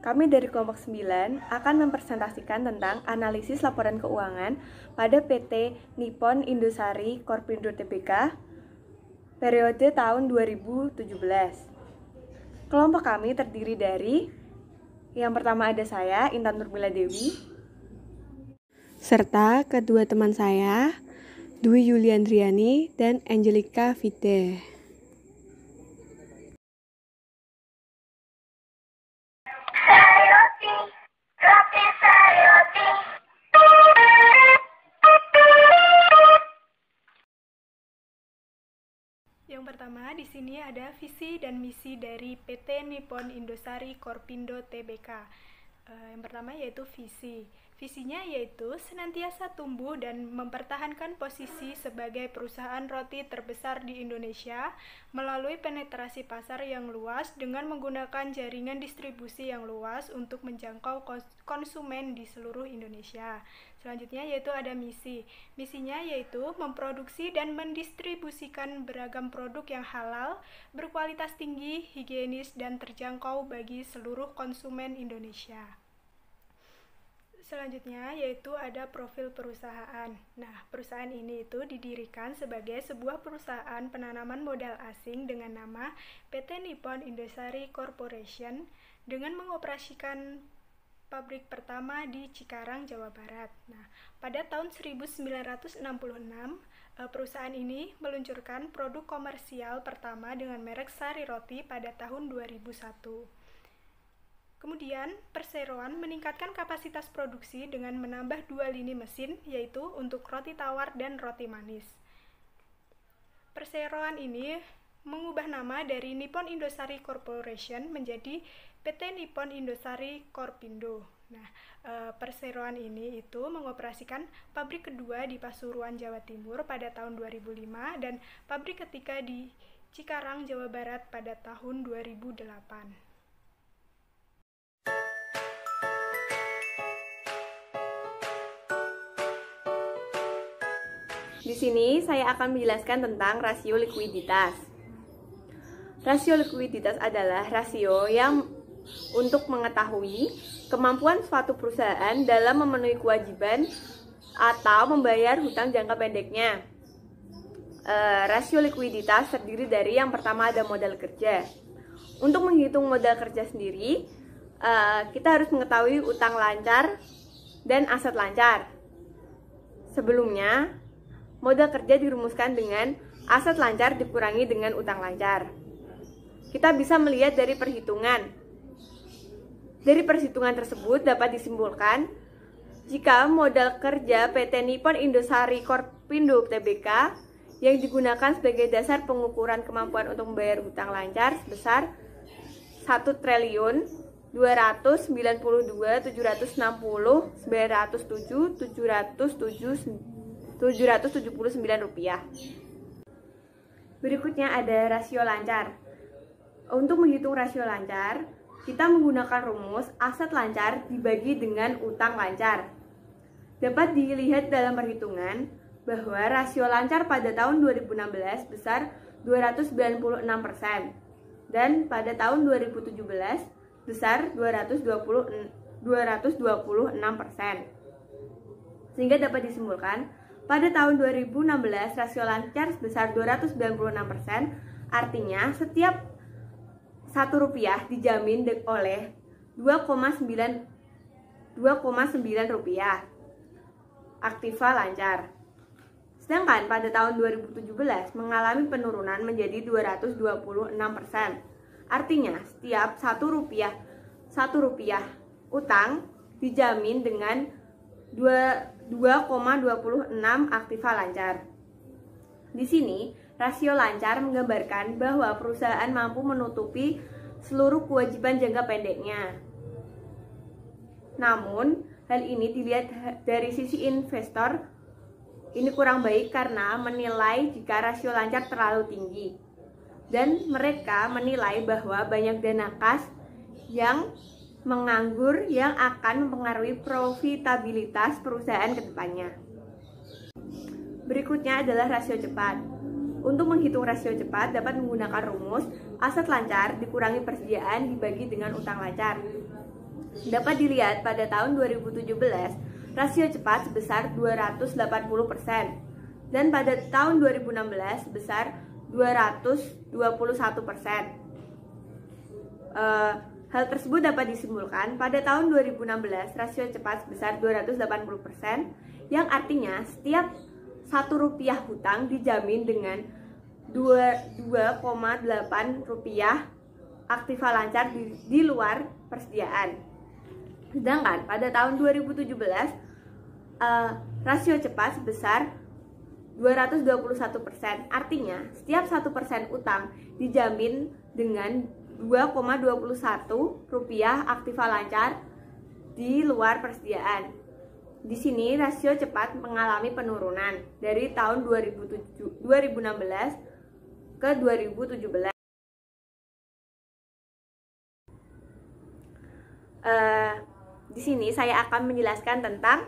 Kami dari kelompok 9 akan mempresentasikan tentang analisis laporan keuangan pada PT Nippon Indosari Korpindo Tbk periode tahun 2017. Kelompok kami terdiri dari yang pertama ada saya, Intan Nurmila Dewi, serta kedua teman saya, Dwi Yuliandriani dan Angelika Fide. Yang pertama, di sini ada visi dan misi dari PT Nippon Indosari Korpindo Tbk. Yang pertama yaitu visi. Visinya yaitu senantiasa tumbuh dan mempertahankan posisi sebagai perusahaan roti terbesar di Indonesia melalui penetrasi pasar yang luas dengan menggunakan jaringan distribusi yang luas untuk menjangkau konsumen di seluruh Indonesia. Selanjutnya yaitu ada misi. Misinya yaitu memproduksi dan mendistribusikan beragam produk yang halal, berkualitas tinggi, higienis, dan terjangkau bagi seluruh konsumen Indonesia. Selanjutnya yaitu ada profil perusahaan. Nah, perusahaan ini itu didirikan sebagai sebuah perusahaan penanaman modal asing dengan nama PT Nippon Indosari Corporation dengan mengoperasikan pabrik pertama di Cikarang, Jawa Barat. Nah, pada tahun 1966, perusahaan ini meluncurkan produk komersial pertama dengan merek Sari Roti pada tahun 2001. Kemudian, perseroan meningkatkan kapasitas produksi dengan menambah 2 lini mesin, yaitu untuk roti tawar dan roti manis. Perseroan ini mengubah nama dari Nippon Indosari Corporation menjadi PT Nippon Indosari Korpindo. Nah, perseroan ini itu mengoperasikan pabrik kedua di Pasuruan, Jawa Timur pada tahun 2005 dan pabrik ketiga di Cikarang, Jawa Barat pada tahun 2008. Di sini saya akan menjelaskan tentang rasio likuiditas. Rasio likuiditas adalah rasio yang untuk mengetahui kemampuan suatu perusahaan dalam memenuhi kewajiban atau membayar hutang jangka pendeknya. Rasio likuiditas terdiri dari yang pertama ada modal kerja. Untuk menghitung modal kerja sendiri, kita harus mengetahui utang lancar dan aset lancar. Sebelumnya, modal kerja dirumuskan dengan aset lancar dikurangi dengan utang lancar. Kita bisa melihat dari perhitungan. Dari perhitungan tersebut dapat disimpulkan jika modal kerja PT Nippon Indosari Korpindo Tbk yang digunakan sebagai dasar pengukuran kemampuan untuk membayar hutang lancar sebesar 1.292.907.779 rupiah. Berikutnya ada rasio lancar. Untuk menghitung rasio lancar, kita menggunakan rumus aset lancar dibagi dengan utang lancar. Dapat dilihat dalam perhitungan bahwa rasio lancar pada tahun 2016 besar 296% dan pada tahun 2017 besar 226%. Sehingga dapat disimpulkan pada tahun 2016 rasio lancar sebesar 296%, artinya setiap Rp1 dijamin oleh 2,9 rupiah aktiva lancar. Sedangkan pada tahun 2017 mengalami penurunan menjadi 226%. Artinya setiap Rp1 utang dijamin dengan 2,26 aktiva lancar. Di sini, rasio lancar menggambarkan bahwa perusahaan mampu menutupi seluruh kewajiban jangka pendeknya. Namun, hal ini dilihat dari sisi investor, ini kurang baik karena menilai jika rasio lancar terlalu tinggi. Dan mereka menilai bahwa banyak dana kas yang menganggur yang akan mempengaruhi profitabilitas perusahaan ke depannya. Berikutnya adalah rasio cepat. Untuk menghitung rasio cepat dapat menggunakan rumus aset lancar dikurangi persediaan dibagi dengan utang lancar. Dapat dilihat pada tahun 2017, rasio cepat sebesar 280% dan pada tahun 2016 sebesar 221%. Hal tersebut dapat disimpulkan pada tahun 2016 rasio cepat sebesar 280%, yang artinya setiap Rp1 hutang dijamin dengan 2,8 rupiah aktiva lancar di luar persediaan. Sedangkan pada tahun 2017 rasio cepat sebesar 221%, artinya setiap 1% utang dijamin dengan 2,21 rupiah aktiva lancar di luar persediaan. Di sini rasio cepat mengalami penurunan dari tahun 2016 ke 2017. Di sini saya akan menjelaskan tentang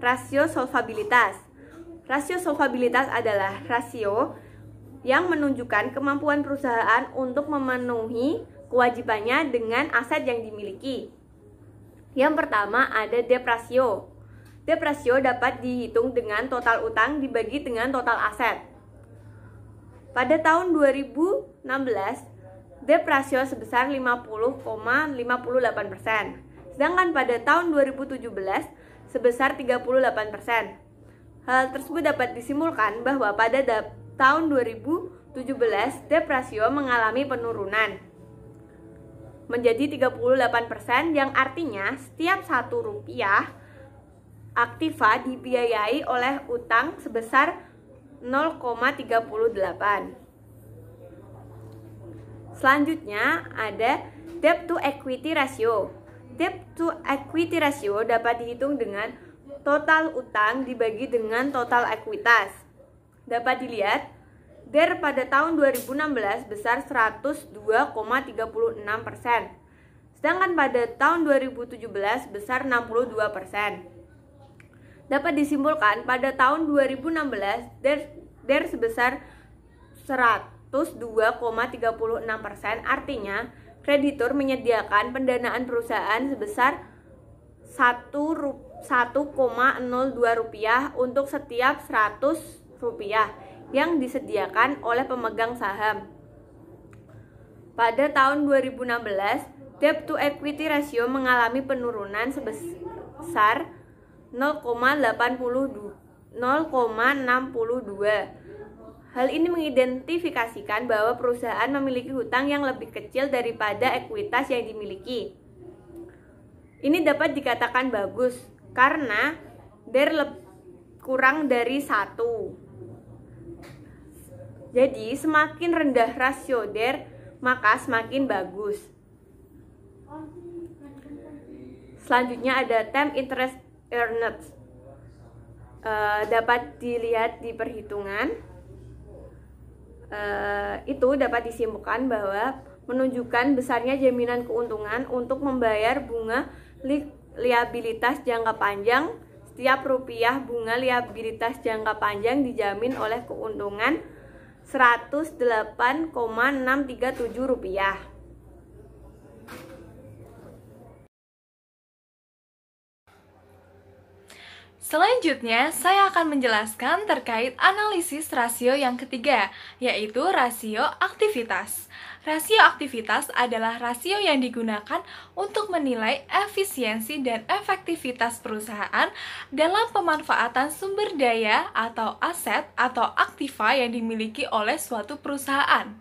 rasio solvabilitas. Rasio solvabilitas adalah rasio yang menunjukkan kemampuan perusahaan untuk memenuhi kewajibannya dengan aset yang dimiliki. Yang pertama ada debt ratio. Debt ratio dapat dihitung dengan total utang dibagi dengan total aset. Pada tahun 2016, debt ratio sebesar 50,58%. Sedangkan pada tahun 2017 sebesar 38%. Hal tersebut dapat disimpulkan bahwa pada tahun 2017 debt ratio mengalami penurunan menjadi 38%, yang artinya setiap Rp1 aktiva dibiayai oleh utang sebesar 0,38. Selanjutnya ada debt to equity ratio. Debt to equity ratio dapat dihitung dengan total utang dibagi dengan total ekuitas. Dapat dilihat, DER pada tahun 2016 besar 102,36%. Sedangkan pada tahun 2017 besar 62%. Dapat disimpulkan pada tahun 2016 DER sebesar 102,36%, artinya kreditur menyediakan pendanaan perusahaan sebesar Rp1,02 untuk setiap Rp100 yang disediakan oleh pemegang saham. Pada tahun 2016, debt to equity ratio mengalami penurunan sebesar 0,62. Hal ini mengidentifikasikan bahwa perusahaan memiliki hutang yang lebih kecil daripada ekuitas yang dimiliki. Ini dapat dikatakan bagus karena DER kurang dari 1. Jadi semakin rendah rasio DER maka semakin bagus. Selanjutnya ada term interest earned. Dapat dilihat di perhitungan. Itu dapat disimpulkan bahwa menunjukkan besarnya jaminan keuntungan untuk membayar bunga liabilitas jangka panjang. Setiap rupiah bunga liabilitas jangka panjang dijamin oleh keuntungan Rp108,637. Selanjutnya, saya akan menjelaskan terkait analisis rasio yang ketiga, yaitu rasio aktivitas. Rasio aktivitas adalah rasio yang digunakan untuk menilai efisiensi dan efektivitas perusahaan dalam pemanfaatan sumber daya atau aset atau aktiva yang dimiliki oleh suatu perusahaan.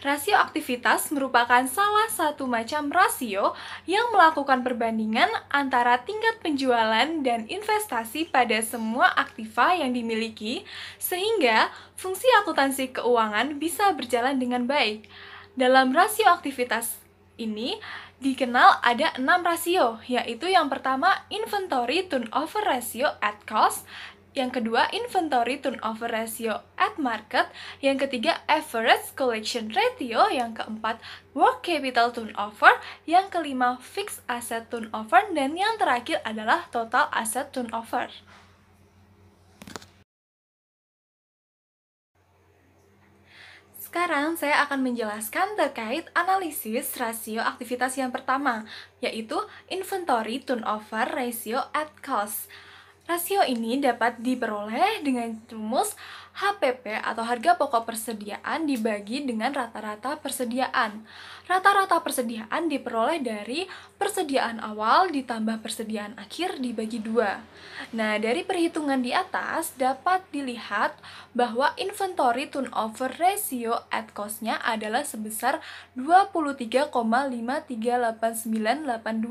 Rasio aktivitas merupakan salah satu macam rasio yang melakukan perbandingan antara tingkat penjualan dan investasi pada semua aktiva yang dimiliki, sehingga fungsi akuntansi keuangan bisa berjalan dengan baik. Dalam rasio aktivitas ini dikenal ada 6 rasio, yaitu yang pertama inventory turnover ratio at cost, yang kedua inventory turnover ratio at market, yang ketiga average collection ratio, yang keempat work capital turnover, yang kelima fixed asset turnover, dan yang terakhir adalah total asset turnover. Sekarang saya akan menjelaskan terkait analisis rasio aktivitas yang pertama, yaitu Inventory Turnover Ratio at Cost. Rasio ini dapat diperoleh dengan rumus HPP atau harga pokok persediaan dibagi dengan rata-rata persediaan. Rata-rata persediaan diperoleh dari persediaan awal ditambah persediaan akhir dibagi 2. Nah, dari perhitungan di atas dapat dilihat bahwa inventory turnover ratio at cost-nya adalah sebesar 23,538982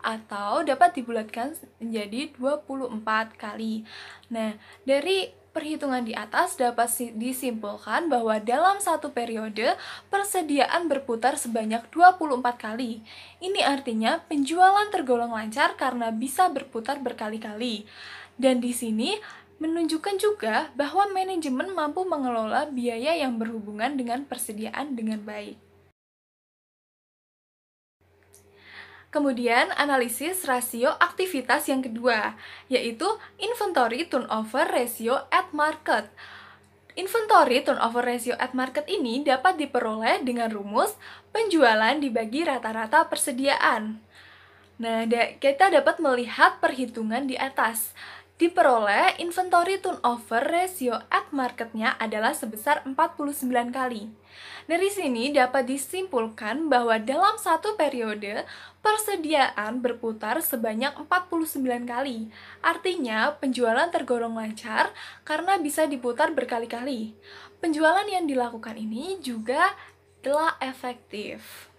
atau dapat dibulatkan menjadi 24 kali. Nah, dari perhitungan di atas dapat disimpulkan bahwa dalam satu periode persediaan berputar sebanyak 24 kali. Ini artinya penjualan tergolong lancar karena bisa berputar berkali-kali. Dan di sini menunjukkan juga bahwa manajemen mampu mengelola biaya yang berhubungan dengan persediaan dengan baik. Kemudian, analisis rasio aktivitas yang kedua, yaitu Inventory Turnover Ratio at Market. Inventory Turnover Ratio at Market ini dapat diperoleh dengan rumus penjualan dibagi rata-rata persediaan. Nah, kita dapat melihat perhitungan di atas. Diperoleh inventory turnover ratio at marketnya adalah sebesar 49 kali. Dari sini dapat disimpulkan bahwa dalam satu periode, persediaan berputar sebanyak 49 kali. Artinya, penjualan tergolong lancar karena bisa diputar berkali-kali. Penjualan yang dilakukan ini juga telah efektif.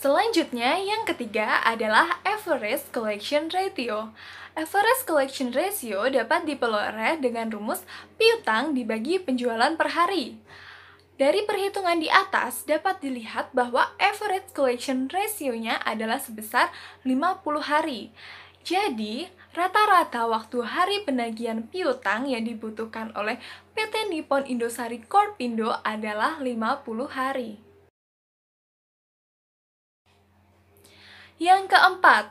Selanjutnya, yang ketiga adalah Average Collection Ratio. Average Collection Ratio dapat diperoleh dengan rumus piutang dibagi penjualan per hari. Dari perhitungan di atas dapat dilihat bahwa average collection ratio-nya adalah sebesar 50 hari. Jadi, rata-rata waktu hari penagihan piutang yang dibutuhkan oleh PT Nippon Indosari Corpindo adalah 50 hari. Yang keempat,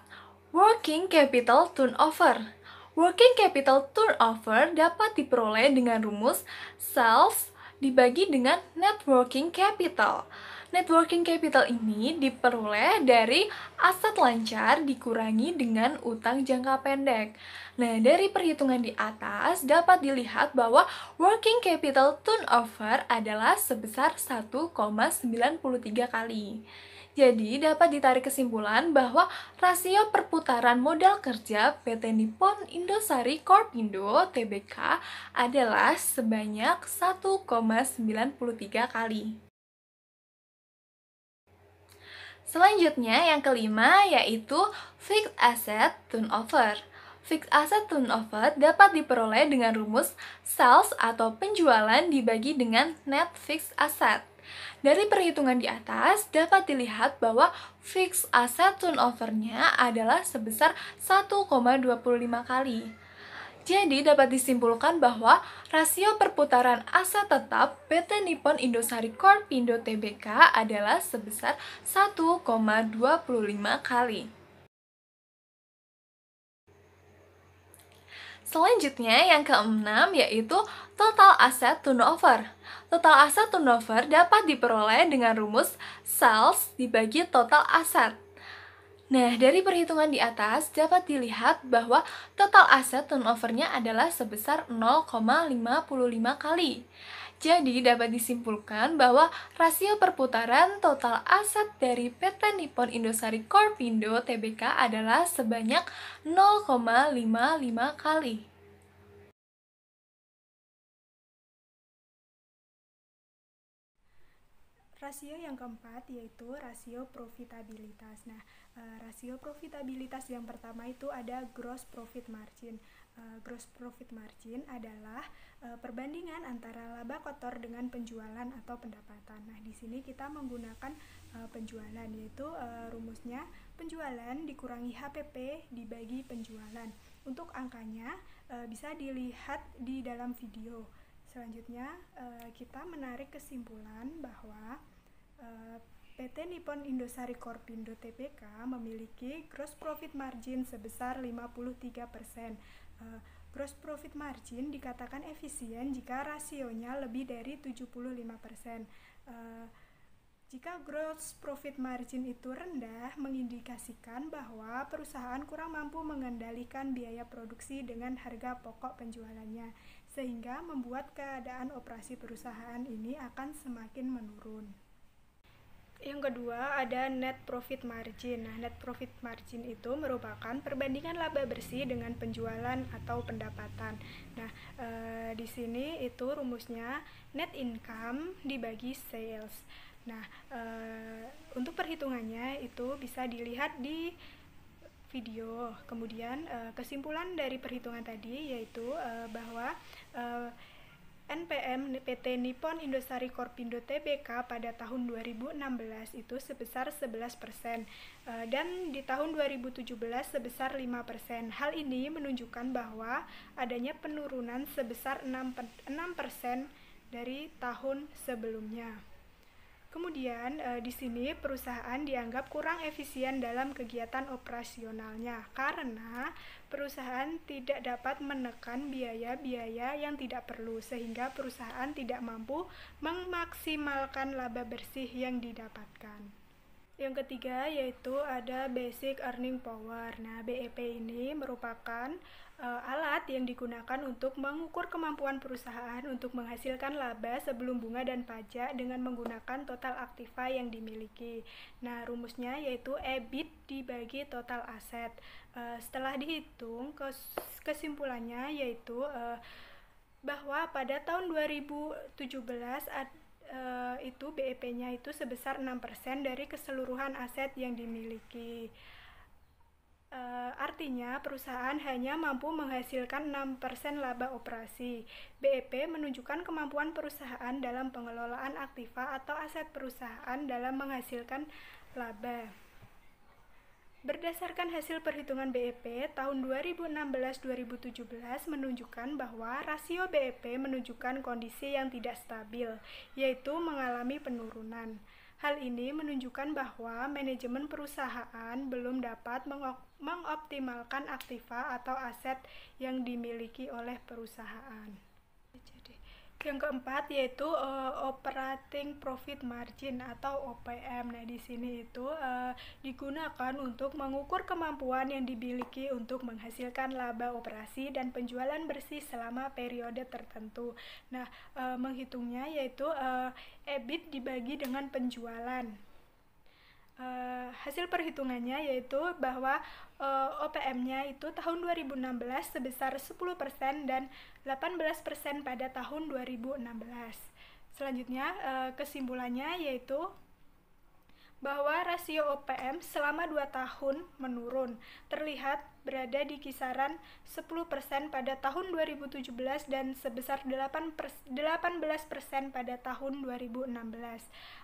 Working Capital Turnover. Working Capital Turnover dapat diperoleh dengan rumus sales dibagi dengan Net Working Capital. Net Working Capital ini diperoleh dari aset lancar dikurangi dengan utang jangka pendek. Nah, dari perhitungan di atas dapat dilihat bahwa Working Capital Turnover adalah sebesar 1,93 kali. Jadi, dapat ditarik kesimpulan bahwa rasio perputaran modal kerja PT Nippon Indosari Corpindo Tbk adalah sebanyak 1,93 kali. Selanjutnya, yang kelima yaitu Fixed Asset Turnover. Fixed Asset Turnover dapat diperoleh dengan rumus sales atau penjualan dibagi dengan Net Fixed Asset. Dari perhitungan di atas dapat dilihat bahwa fixed asset turnover-nya adalah sebesar 1,25 kali. Jadi dapat disimpulkan bahwa rasio perputaran aset tetap PT Nippon Indosari Corpindo Tbk adalah sebesar 1,25 kali. Selanjutnya, yang keenam yaitu Total Asset Turnover. Total Asset Turnover dapat diperoleh dengan rumus sales dibagi total aset. Nah, dari perhitungan di atas dapat dilihat bahwa total asset turnover-nya adalah sebesar 0,55 kali. Jadi, dapat disimpulkan bahwa rasio perputaran total aset dari PT Nippon Indosari Corpindo Tbk adalah sebanyak 0,55 kali. Rasio yang keempat yaitu rasio profitabilitas. Nah, rasio profitabilitas yang pertama itu ada gross profit margin. Gross profit margin adalah perbandingan antara laba kotor dengan penjualan atau pendapatan. Nah, di sini kita menggunakan penjualan, yaitu rumusnya penjualan dikurangi HPP dibagi penjualan. Untuk angkanya bisa dilihat di dalam video. Selanjutnya kita menarik kesimpulan bahwa PT Nippon Indosari Corpindo Tbk memiliki gross profit margin sebesar 53%. Gross profit margin dikatakan efisien jika rasionya lebih dari 75%. Jika gross profit margin itu rendah, mengindikasikan bahwa perusahaan kurang mampu mengendalikan biaya produksi dengan harga pokok penjualannya, sehingga membuat keadaan operasi perusahaan ini akan semakin menurun. Yang kedua ada net profit margin. Nah, net profit margin itu merupakan perbandingan laba bersih dengan penjualan atau pendapatan. Nah, di sini itu rumusnya net income dibagi sales. Nah, untuk perhitungannya itu bisa dilihat di video. Kemudian kesimpulan dari perhitungan tadi yaitu bahwa NPM PT Nippon Indosari Korpindo Tbk pada tahun 2016 itu sebesar 11%, dan di tahun 2017 sebesar 5%. Hal ini menunjukkan bahwa adanya penurunan sebesar 6% dari tahun sebelumnya. Kemudian di sini perusahaan dianggap kurang efisien dalam kegiatan operasionalnya karena perusahaan tidak dapat menekan biaya-biaya yang tidak perlu, sehingga perusahaan tidak mampu memaksimalkan laba bersih yang didapatkan. Yang ketiga yaitu ada basic earning power. Nah, BEP ini merupakan alat yang digunakan untuk mengukur kemampuan perusahaan untuk menghasilkan laba sebelum bunga dan pajak dengan menggunakan total aktiva yang dimiliki. Nah, rumusnya yaitu EBIT dibagi total aset. Setelah dihitung, kesimpulannya yaitu bahwa pada tahun 2017 itu BEP-nya itu sebesar 6% dari keseluruhan aset yang dimiliki. Artinya perusahaan hanya mampu menghasilkan 6% laba operasi. BEP menunjukkan kemampuan perusahaan dalam pengelolaan aktiva atau aset perusahaan dalam menghasilkan laba. Berdasarkan hasil perhitungan BEP tahun 2016-2017 menunjukkan bahwa rasio BEP menunjukkan kondisi yang tidak stabil, yaitu mengalami penurunan. Hal ini menunjukkan bahwa manajemen perusahaan belum dapat mengoptimalkan aktiva atau aset yang dimiliki oleh perusahaan. Yang keempat yaitu operating profit margin atau OPM. Nah, di sini itu digunakan untuk mengukur kemampuan yang dimiliki untuk menghasilkan laba operasi dan penjualan bersih selama periode tertentu. Nah, menghitungnya yaitu EBIT dibagi dengan penjualan. Hasil perhitungannya yaitu bahwa OPM-nya itu tahun 2016 sebesar 10% dan 18% pada tahun 2016. Selanjutnya kesimpulannya yaitu bahwa rasio OPM selama 2 tahun menurun, terlihat berada di kisaran 10% pada tahun 2017 dan sebesar 18% pada tahun 2016.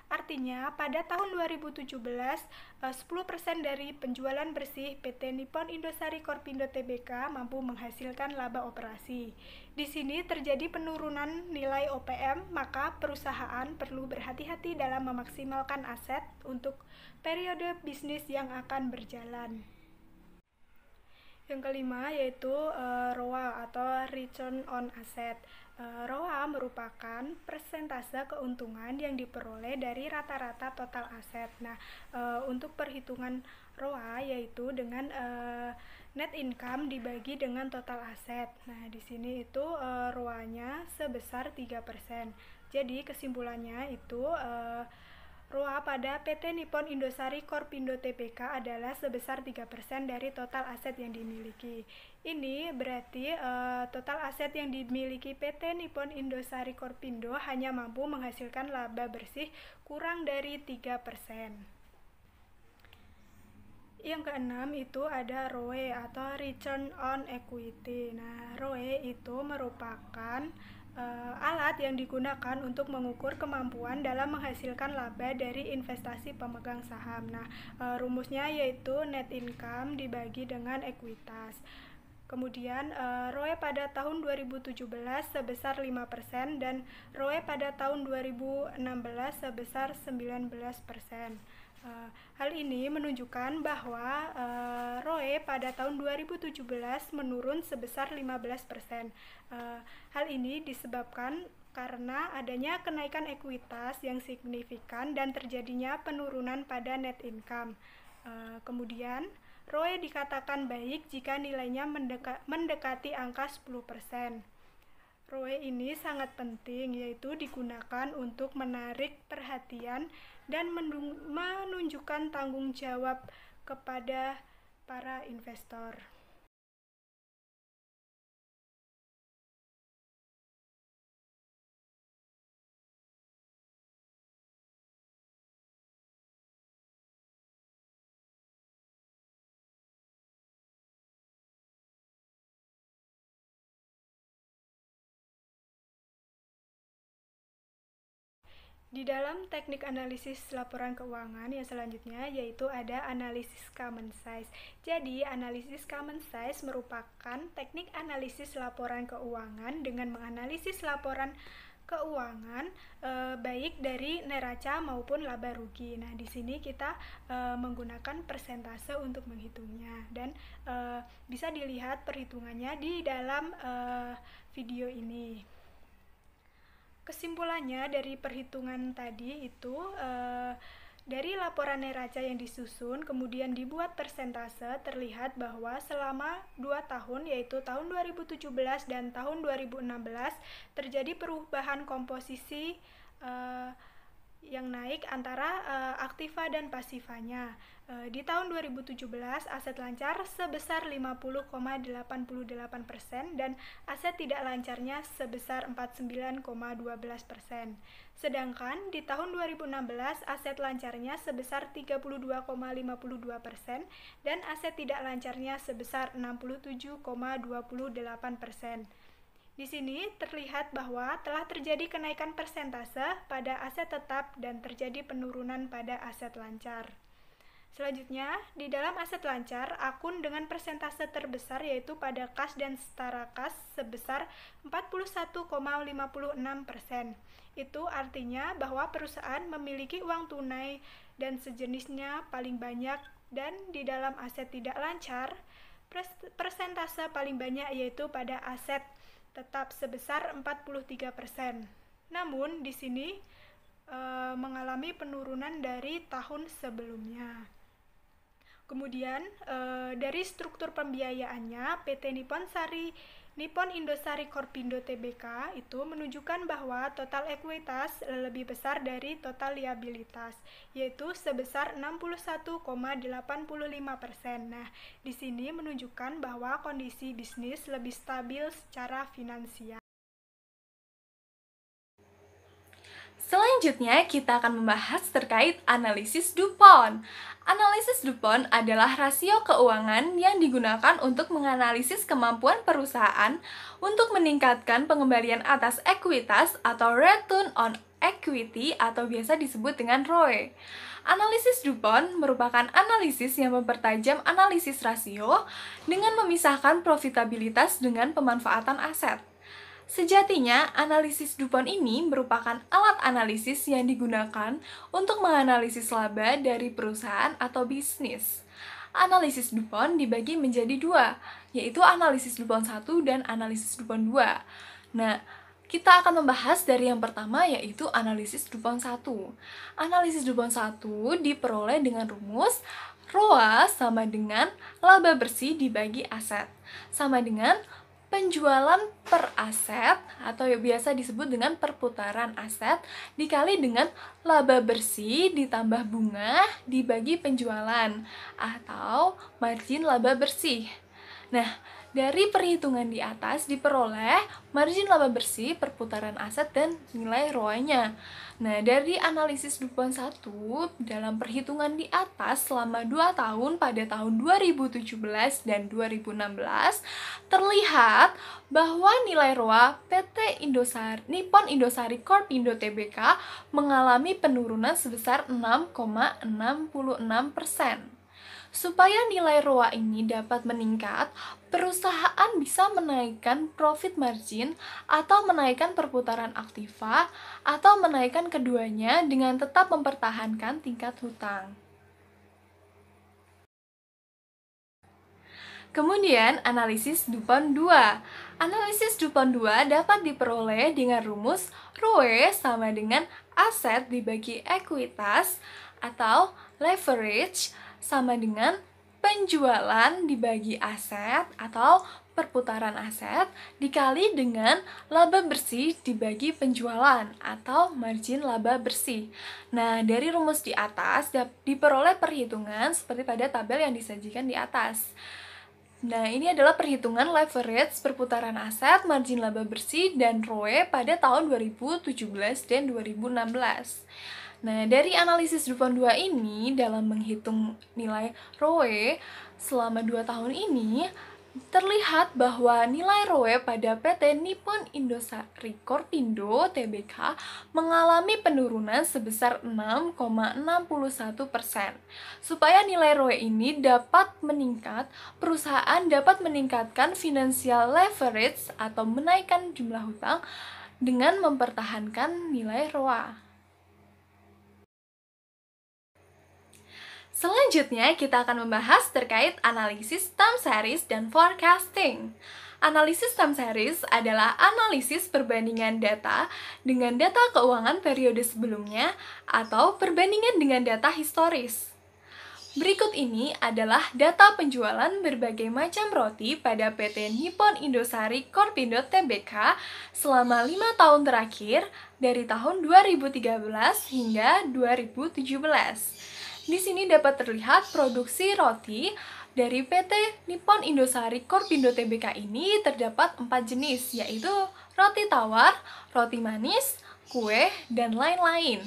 Artinya, pada tahun 2017, 10% dari penjualan bersih PT Nippon Indosari Korpindo Tbk mampu menghasilkan laba operasi. Di sini terjadi penurunan nilai OPM, maka perusahaan perlu berhati-hati dalam memaksimalkan aset untuk periode bisnis yang akan berjalan. Yang kelima yaitu ROA atau Return on Asset. ROA merupakan persentase keuntungan yang diperoleh dari rata-rata total aset. Nah, untuk perhitungan ROA yaitu dengan net income dibagi dengan total aset. Nah, di sini itu ROA-nya sebesar 3%. Jadi kesimpulannya itu ROA pada PT Nippon Indosari Korpindo Tbk adalah sebesar 3% dari total aset yang dimiliki. Ini berarti total aset yang dimiliki PT Nippon Indosari Korpindo hanya mampu menghasilkan laba bersih kurang dari 3%. Yang keenam itu ada ROE atau Return on Equity. Nah, ROE itu merupakan alat yang digunakan untuk mengukur kemampuan dalam menghasilkan laba dari investasi pemegang saham. Nah, rumusnya yaitu net income dibagi dengan ekuitas. Kemudian ROE pada tahun 2017 sebesar 5% dan ROE pada tahun 2016 sebesar 19%. Hal ini menunjukkan bahwa ROE ROE pada tahun 2017 menurun sebesar 15%. Hal ini disebabkan karena adanya kenaikan ekuitas yang signifikan dan terjadinya penurunan pada net income. Kemudian, ROE dikatakan baik jika nilainya mendekati angka 10%. ROE ini sangat penting, yaitu digunakan untuk menarik perhatian dan menunjukkan tanggung jawab kepada para investor. Di dalam teknik analisis laporan keuangan yang selanjutnya yaitu ada analisis common size. Jadi, analisis common size merupakan teknik analisis laporan keuangan dengan menganalisis laporan keuangan baik dari neraca maupun laba rugi. Nah, di sini kita menggunakan persentase untuk menghitungnya dan bisa dilihat perhitungannya di dalam video ini. Kesimpulannya dari perhitungan tadi itu dari laporan neraca yang disusun kemudian dibuat persentase, terlihat bahwa selama 2 tahun yaitu tahun 2017 dan tahun 2016 terjadi perubahan komposisi yang naik antara aktiva dan pasifanya. Di tahun 2017 aset lancar sebesar 50,88% dan aset tidak lancarnya sebesar 49,12%. Sedangkan di tahun 2016 aset lancarnya sebesar 32,52% dan aset tidak lancarnya sebesar 67,28%. Di sini terlihat bahwa telah terjadi kenaikan persentase pada aset tetap dan terjadi penurunan pada aset lancar. Selanjutnya, di dalam aset lancar, akun dengan persentase terbesar yaitu pada kas dan setara kas sebesar 41,56%. Itu artinya bahwa perusahaan memiliki uang tunai dan sejenisnya paling banyak, dan di dalam aset tidak lancar, persentase paling banyak yaitu pada aset tetap sebesar 43%. Namun di sini mengalami penurunan dari tahun sebelumnya. Kemudian dari struktur pembiayaannya, PT Nippon Indosari Korpindo Tbk itu menunjukkan bahwa total ekuitas lebih besar dari total liabilitas, yaitu sebesar 61,85%. Nah, di sini menunjukkan bahwa kondisi bisnis lebih stabil secara finansial. Selanjutnya, kita akan membahas terkait analisis DuPont. Analisis DuPont adalah rasio keuangan yang digunakan untuk menganalisis kemampuan perusahaan untuk meningkatkan pengembalian atas ekuitas atau return on equity atau biasa disebut dengan ROE. Analisis DuPont merupakan analisis yang mempertajam analisis rasio dengan memisahkan profitabilitas dengan pemanfaatan aset. Sejatinya, analisis DuPont ini merupakan alat analisis yang digunakan untuk menganalisis laba dari perusahaan atau bisnis. Analisis DuPont dibagi menjadi dua, yaitu analisis DuPont 1 dan analisis DuPont 2. Nah, kita akan membahas dari yang pertama, yaitu analisis DuPont 1. Analisis DuPont 1 diperoleh dengan rumus ROA sama dengan laba bersih dibagi aset, sama dengan penjualan per aset atau biasa disebut dengan perputaran aset dikali dengan laba bersih ditambah bunga dibagi penjualan atau margin laba bersih. Nah, dari perhitungan di atas diperoleh margin laba bersih, perputaran aset, dan nilai ROA-nya. Nah, dari analisis DuPont 1 dalam perhitungan di atas selama 2 tahun pada tahun 2017 dan 2016 terlihat bahwa nilai ROA PT Nippon Indosari Korpindo Tbk mengalami penurunan sebesar 6,66%. Supaya nilai ROA ini dapat meningkat, perusahaan bisa menaikkan profit margin atau menaikkan perputaran aktiva atau menaikkan keduanya dengan tetap mempertahankan tingkat hutang. Kemudian, analisis Dupont 2. Analisis Dupont 2 dapat diperoleh dengan rumus ROE sama dengan aset dibagi ekuitas atau leverage sama dengan penjualan dibagi aset atau perputaran aset dikali dengan laba bersih dibagi penjualan atau margin laba bersih. Nah, dari rumus di atas diperoleh perhitungan seperti pada tabel yang disajikan di atas. Nah, ini adalah perhitungan leverage, perputaran aset, margin laba bersih, dan ROE pada tahun 2017 dan 2016. Nah, dari analisis Dupont 2 ini, dalam menghitung nilai ROE selama 2 tahun ini, terlihat bahwa nilai ROE pada PT Nippon Indosari Korpindo Tbk mengalami penurunan sebesar 6,61%. Supaya nilai ROE ini dapat meningkat, perusahaan dapat meningkatkan financial leverage atau menaikkan jumlah hutang dengan mempertahankan nilai ROA. Selanjutnya, kita akan membahas terkait analisis time series dan forecasting. Analisis time series adalah analisis perbandingan data dengan data keuangan periode sebelumnya atau perbandingan dengan data historis. Berikut ini adalah data penjualan berbagai macam roti pada PT Nippon Indosari Korpindo Tbk selama 5 tahun terakhir dari tahun 2013 hingga 2017. Di sini dapat terlihat produksi roti dari PT Nippon Indosari Korpindo Tbk ini terdapat 4 jenis, yaitu roti tawar, roti manis, kue, dan lain-lain.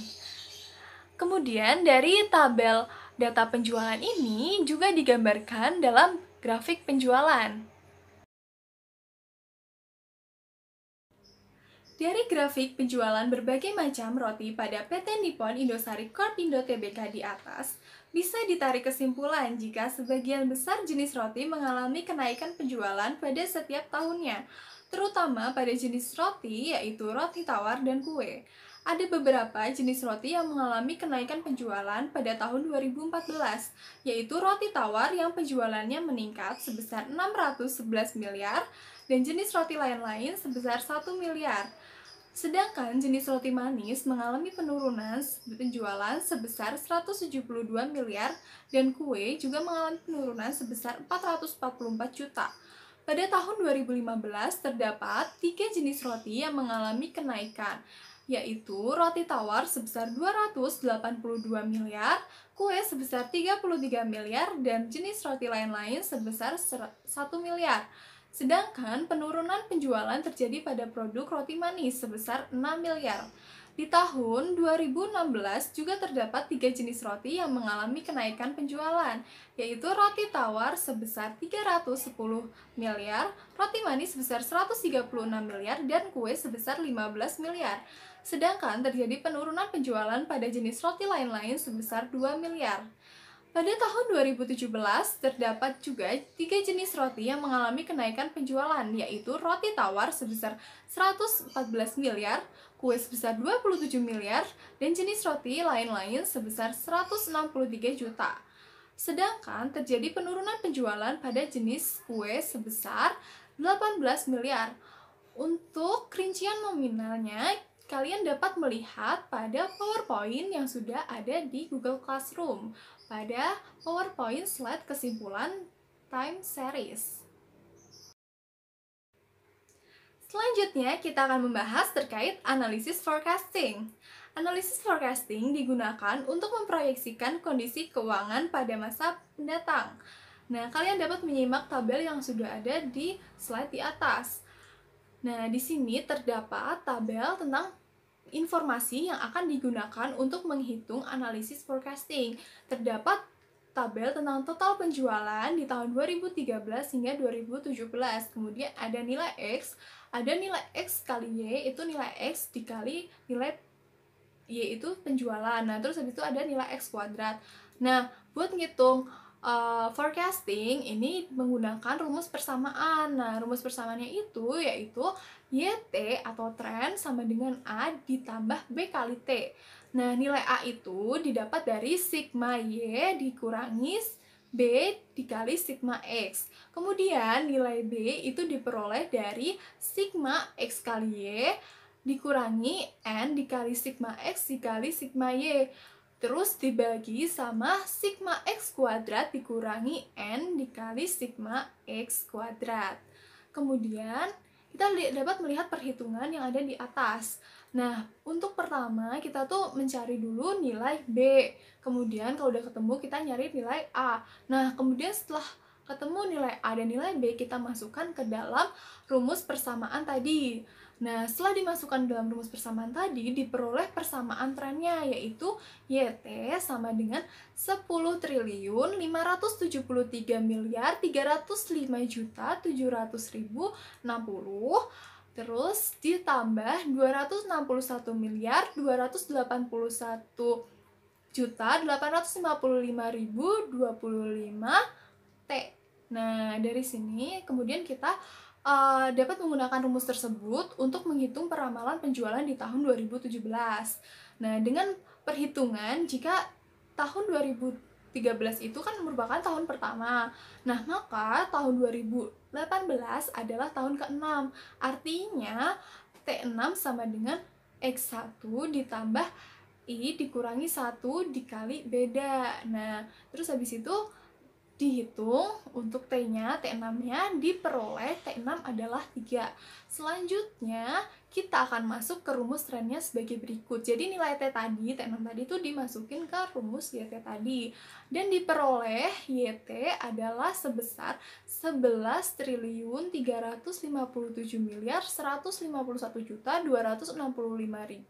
Kemudian dari tabel data penjualan ini juga digambarkan dalam grafik penjualan. Dari grafik penjualan berbagai macam roti pada PT Nippon Indosari Korpindo Tbk di atas, bisa ditarik kesimpulan jika sebagian besar jenis roti mengalami kenaikan penjualan pada setiap tahunnya, terutama pada jenis roti yaitu roti tawar dan kue. Ada beberapa jenis roti yang mengalami kenaikan penjualan pada tahun 2014, yaitu roti tawar yang penjualannya meningkat sebesar 611 miliar dan jenis roti lain-lain sebesar 1 miliar. Sedangkan jenis roti manis mengalami penurunan penjualan sebesar 172 miliar dan kue juga mengalami penurunan sebesar 444 juta. Pada tahun 2015 terdapat 3 jenis roti yang mengalami kenaikan, yaitu roti tawar sebesar 282 miliar, kue sebesar 33 miliar, dan jenis roti lain-lain sebesar 1 miliar. Sedangkan penurunan penjualan terjadi pada produk roti manis sebesar 6 miliar. Di tahun 2016 juga terdapat 3 jenis roti yang mengalami kenaikan penjualan, yaitu roti tawar sebesar 310 miliar, roti manis sebesar 136 miliar, dan kue sebesar 15 miliar. Sedangkan terjadi penurunan penjualan pada jenis roti lain-lain sebesar 2 miliar. Pada tahun 2017, terdapat juga 3 jenis roti yang mengalami kenaikan penjualan, yaitu roti tawar sebesar 114 miliar, kue sebesar 27 miliar, dan jenis roti lain-lain sebesar 163 juta. Sedangkan terjadi penurunan penjualan pada jenis kue sebesar 18 miliar. Untuk rincian nominalnya, kalian dapat melihat pada PowerPoint yang sudah ada di Google Classroom pada PowerPoint slide kesimpulan time series. Selanjutnya, kita akan membahas terkait analisis forecasting. Analisis forecasting digunakan untuk memproyeksikan kondisi keuangan pada masa mendatang. Nah, kalian dapat menyimak tabel yang sudah ada di slide di atas. Nah, di sini terdapat tabel tentang informasi yang akan digunakan untuk menghitung analisis forecasting. Terdapat tabel tentang total penjualan di tahun 2013 hingga 2017. Kemudian ada nilai X, ada nilai X kali Y, itu nilai X dikali nilai Y itu penjualan. Nah, terus habis itu ada nilai X kuadrat. Nah, buat ngitung forecasting ini menggunakan rumus persamaan. Nah, rumus persamaannya itu yaitu YT atau tren sama dengan A ditambah B kali T. Nah, nilai A itu didapat dari sigma Y dikurangi B dikali sigma X. Kemudian nilai B itu diperoleh dari sigma X kali Y dikurangi N dikali sigma X dikali sigma Y. Terus dibagi sama sigma X kuadrat dikurangi N dikali sigma X kuadrat. Kemudian kita dapat melihat perhitungan yang ada di atas. Nah, untuk pertama kita tuh mencari dulu nilai B. Kemudian kalau udah ketemu kita nyari nilai A. Nah, kemudian setelah ketemu nilai A dan nilai B, kita masukkan ke dalam rumus persamaan tadi. Nah, setelah dimasukkan dalam rumus persamaan tadi, diperoleh persamaan trennya, yaitu YT sama dengan 10.305.305.700.060, terus ditambah 261.281.855.025 T. Nah, dari sini kemudian kita dapat menggunakan rumus tersebut untuk menghitung peramalan penjualan di tahun 2017. Nah, dengan perhitungan jika tahun 2013 itu kan merupakan tahun pertama. Nah, maka tahun 2018 adalah tahun ke-6. Artinya T6 sama dengan X1 ditambah I dikurangi 1 dikali beda. Nah, terus habis itu dihitung untuk T-nya, T6-nya diperoleh T6 adalah 3. Selanjutnya, kita akan masuk ke rumus trennya sebagai berikut. Jadi nilai T tadi, T6 tadi itu dimasukin ke rumus YT tadi. Dan diperoleh YT adalah sebesar 11.351.265.135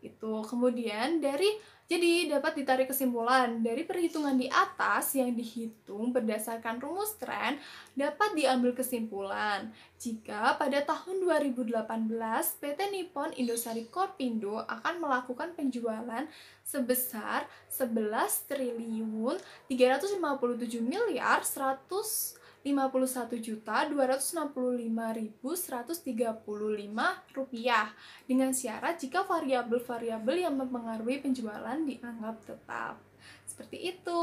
itu. Kemudian jadi dapat ditarik kesimpulan dari perhitungan di atas yang dihitung berdasarkan rumus tren, dapat diambil kesimpulan jika pada tahun 2018 PT Nippon Indosari Korpindo akan melakukan penjualan sebesar 11.151.265.135 rupiah dengan syarat jika variabel-variabel yang mempengaruhi penjualan dianggap tetap. Seperti itu.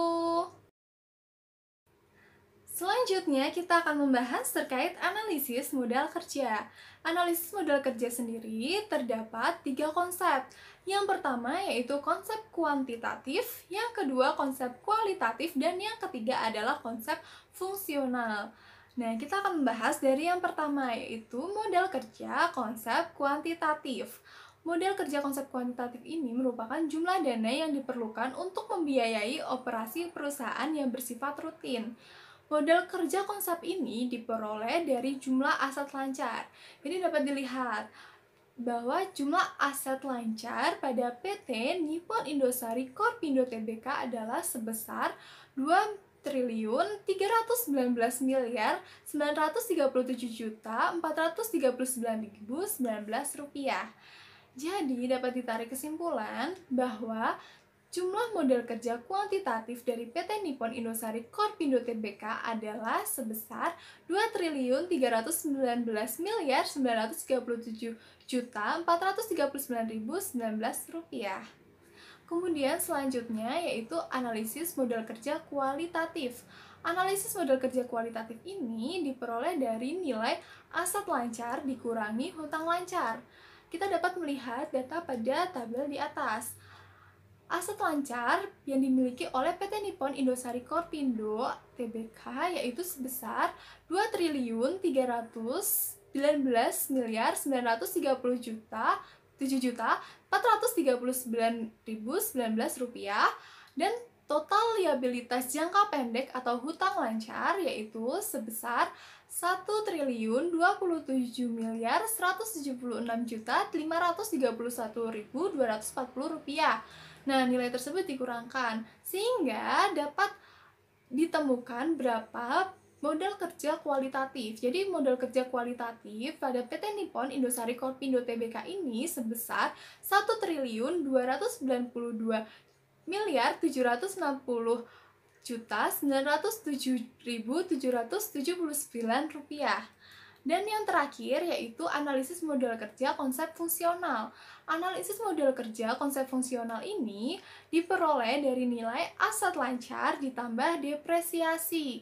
Selanjutnya kita akan membahas terkait analisis modal kerja. Analisis modal kerja sendiri terdapat 3 konsep. Yang pertama yaitu konsep kuantitatif, yang kedua konsep kualitatif, dan yang ketiga adalah konsep fungsional. Nah, kita akan membahas dari yang pertama yaitu modal kerja konsep kuantitatif. Modal kerja konsep kuantitatif ini merupakan jumlah dana yang diperlukan untuk membiayai operasi perusahaan yang bersifat rutin. Modal kerja konsep ini diperoleh dari jumlah aset lancar. Jadi dapat dilihat bahwa jumlah aset lancar pada PT Nippon Indosari Korpindo Tbk adalah sebesar 2.319.937.439.019 rupiah. Jadi dapat ditarik kesimpulan bahwa jumlah modal kerja kuantitatif dari PT Nippon Indosari Korpindo Tbk adalah sebesar 2.319.937.439.019 rupiah. Kemudian selanjutnya yaitu analisis modal kerja kualitatif. Analisis modal kerja kualitatif ini diperoleh dari nilai aset lancar dikurangi hutang lancar. Kita dapat melihat data pada tabel di atas. Aset lancar yang dimiliki oleh PT Nippon Indosari Korpindo Tbk yaitu sebesar 2.330.7.439.019 rupiah, dan total liabilitas jangka pendek atau hutang lancar yaitu sebesar 1.277.176.531.240 rupiah. Nah, nilai tersebut dikurangkan sehingga dapat ditemukan berapa modal kerja kualitatif. Jadi modal kerja kualitatif pada PT Nippon Indosari Korpindo Tbk ini sebesar 1.272.760.907.779 rupiah. Dan yang terakhir yaitu analisis model kerja konsep fungsional. Analisis model kerja konsep fungsional ini diperoleh dari nilai aset lancar ditambah depresiasi.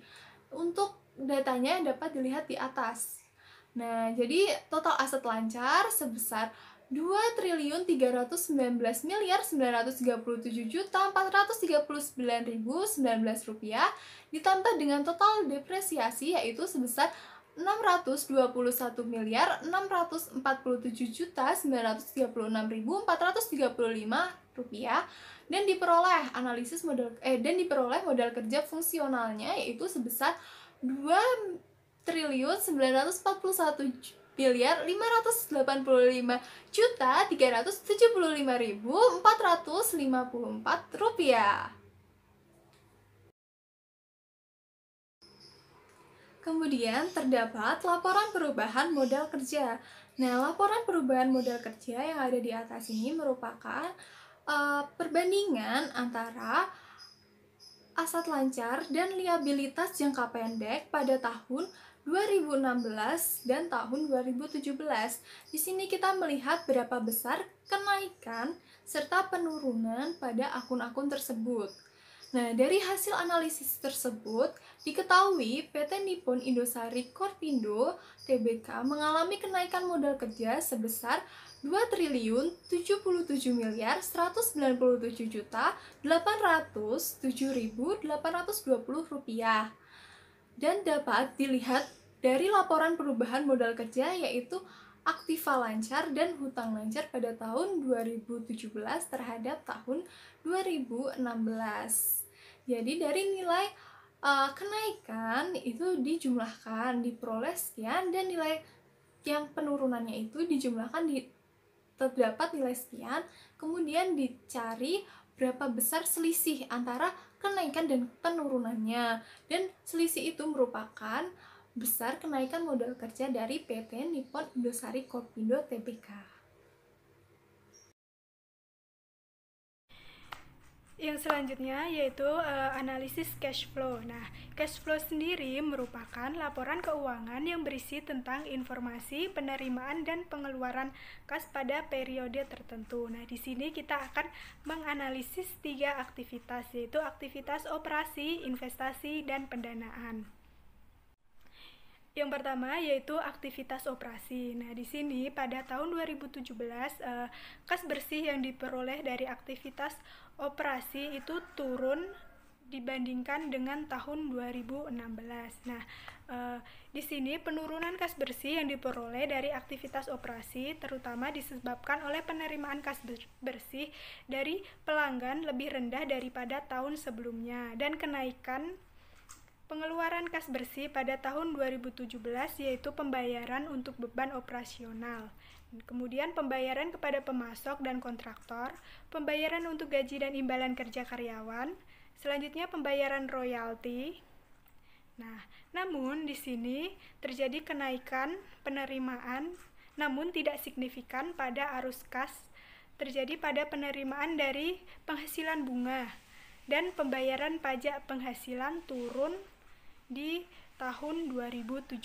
Untuk datanya dapat dilihat di atas. Nah, jadi total aset lancar sebesar 2.319.937.439.019 rupiah ditambah dengan total depresiasi yaitu sebesar 627.647.936.435 rupiah dan diperoleh modal kerja fungsionalnya yaitu sebesar 2.985.375.454 rupiah. Kemudian terdapat laporan perubahan modal kerja. Nah, laporan perubahan modal kerja yang ada di atas ini merupakan perbandingan antara aset lancar dan liabilitas jangka pendek pada tahun 2016 dan tahun 2017. Di sini kita melihat berapa besar kenaikan serta penurunan pada akun-akun tersebut. Nah, dari hasil analisis tersebut, diketahui PT Nippon Indosari Korpindo Tbk mengalami kenaikan modal kerja sebesar 2.077.197.807.820 rupiah. Dan dapat dilihat dari laporan perubahan modal kerja yaitu aktiva lancar dan hutang lancar pada tahun 2017 terhadap tahun 2016. Jadi dari nilai kenaikan itu dijumlahkan, diperoleh sekian, dan nilai yang penurunannya itu dijumlahkan terdapat nilai sekian, kemudian dicari berapa besar selisih antara kenaikan dan penurunannya, dan selisih itu merupakan besar kenaikan modal kerja dari PT Nippon Indosari Korpindo Tbk. Yang selanjutnya yaitu analisis cash flow. Nah, cash flow sendiri merupakan laporan keuangan yang berisi tentang informasi penerimaan dan pengeluaran kas pada periode tertentu. Nah, di sini kita akan menganalisis 3 aktivitas, yaitu aktivitas operasi, investasi, dan pendanaan. Yang pertama yaitu aktivitas operasi. Nah, di sini pada tahun 2017 kas bersih yang diperoleh dari aktivitas operasi itu turun dibandingkan dengan tahun 2016. Nah, di sini penurunan kas bersih yang diperoleh dari aktivitas operasi terutama disebabkan oleh penerimaan kas bersih dari pelanggan lebih rendah daripada tahun sebelumnya dan kenaikan pengeluaran kas bersih pada tahun 2017 yaitu pembayaran untuk beban operasional. Kemudian pembayaran kepada pemasok dan kontraktor, pembayaran untuk gaji dan imbalan kerja karyawan, selanjutnya pembayaran royalti. Nah, namun di sini terjadi kenaikan penerimaan namun tidak signifikan pada arus kas terjadi pada penerimaan dari penghasilan bunga dan pembayaran pajak penghasilan turun di tahun 2017.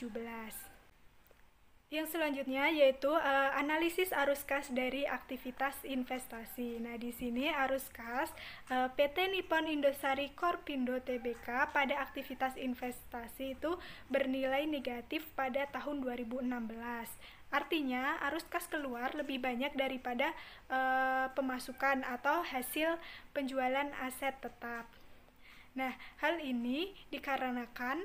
Yang selanjutnya yaitu analisis arus kas dari aktivitas investasi. Nah, di sini arus kas PT Nippon Indosari Korpindo Tbk pada aktivitas investasi itu bernilai negatif pada tahun 2016. Artinya, arus kas keluar lebih banyak daripada pemasukan atau hasil penjualan aset tetap. Nah, hal ini dikarenakan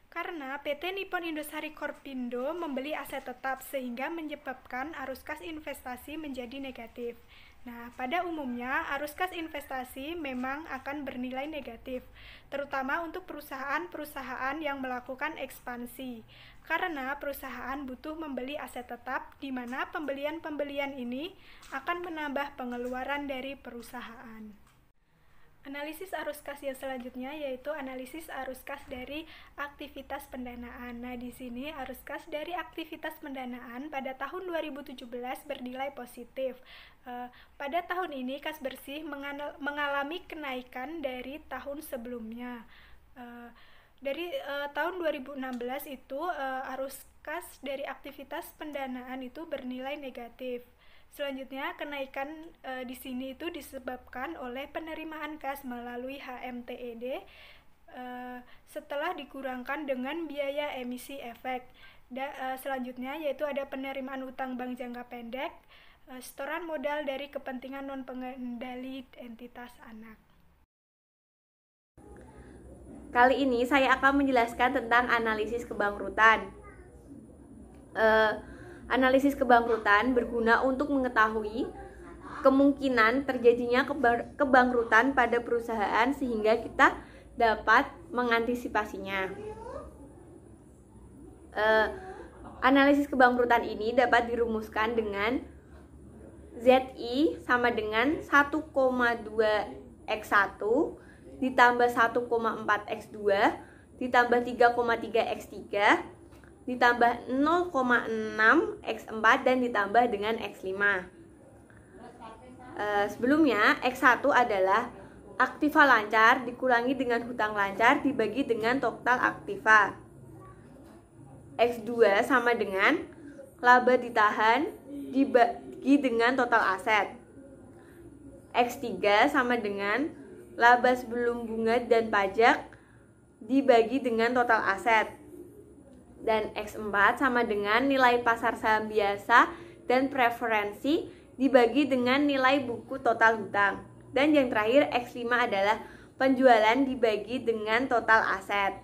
karena PT Nippon Indosari Korpindo membeli aset tetap sehingga menyebabkan arus kas investasi menjadi negatif. Nah, pada umumnya arus kas investasi memang akan bernilai negatif, terutama untuk perusahaan-perusahaan yang melakukan ekspansi. Karena perusahaan butuh membeli aset tetap di mana pembelian-pembelian ini akan menambah pengeluaran dari perusahaan. Analisis arus kas yang selanjutnya yaitu analisis arus kas dari aktivitas pendanaan. Nah, di sini arus kas dari aktivitas pendanaan pada tahun 2017 bernilai positif. Pada tahun ini kas bersih mengalami kenaikan dari tahun sebelumnya. Dari tahun 2016 itu arus kas dari aktivitas pendanaan itu bernilai negatif. Selanjutnya, kenaikan di sini itu disebabkan oleh penerimaan kas melalui HMTED setelah dikurangkan dengan biaya emisi efek. Selanjutnya yaitu ada penerimaan utang bank jangka pendek, setoran modal dari kepentingan non-pengendali entitas anak. Kali ini saya akan menjelaskan tentang analisis kebangkrutan. Analisis kebangkrutan berguna untuk mengetahui kemungkinan terjadinya kebangkrutan pada perusahaan sehingga kita dapat mengantisipasinya. Analisis kebangkrutan ini dapat dirumuskan dengan ZI sama dengan 1,2X1 ditambah 1,4X2 ditambah 3,3X3 ditambah 0,6X4 dan ditambah dengan X5. Sebelumnya X1 adalah aktiva lancar dikurangi dengan hutang lancar dibagi dengan total aktiva. X2 sama dengan laba ditahan dibagi dengan total aset. X3 sama dengan laba sebelum bunga dan pajak dibagi dengan total aset. Dan X4 sama dengan nilai pasar saham biasa dan preferensi dibagi dengan nilai buku total hutang. Dan yang terakhir X5 adalah penjualan dibagi dengan total aset.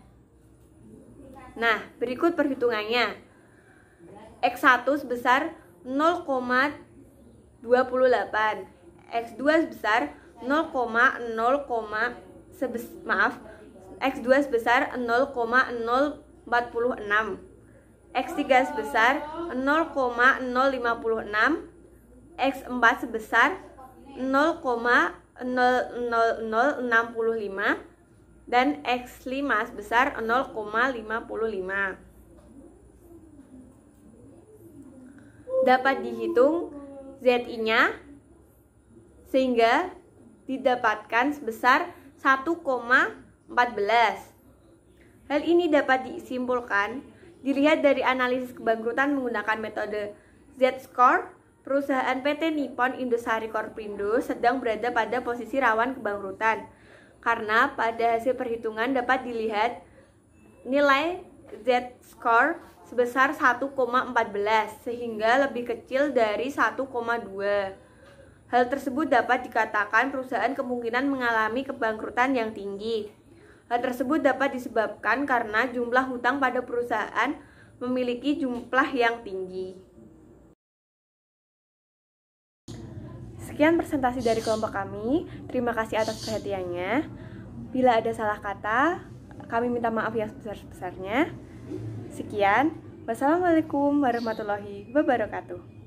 Nah, berikut perhitungannya. X1 sebesar 0,28, X2 sebesar X2 sebesar 0,046, X3 sebesar 0,056, X4 sebesar 0,00065 dan X5 sebesar 0,55. Dapat dihitung ZI-nya sehingga didapatkan sebesar 1,14. Hal ini dapat disimpulkan dilihat dari analisis kebangkrutan menggunakan metode Z-score. Perusahaan PT Nippon Indosari Korpindo sedang berada pada posisi rawan kebangkrutan karena pada hasil perhitungan dapat dilihat nilai Z-score sebesar 1,14 sehingga lebih kecil dari 1,2. Hal tersebut dapat dikatakan perusahaan kemungkinan mengalami kebangkrutan yang tinggi. Hal tersebut dapat disebabkan karena jumlah hutang pada perusahaan memiliki jumlah yang tinggi. Sekian presentasi dari kelompok kami. Terima kasih atas perhatiannya. Bila ada salah kata, kami minta maaf yang sebesar-besarnya. Sekian. Wassalamualaikum warahmatullahi wabarakatuh.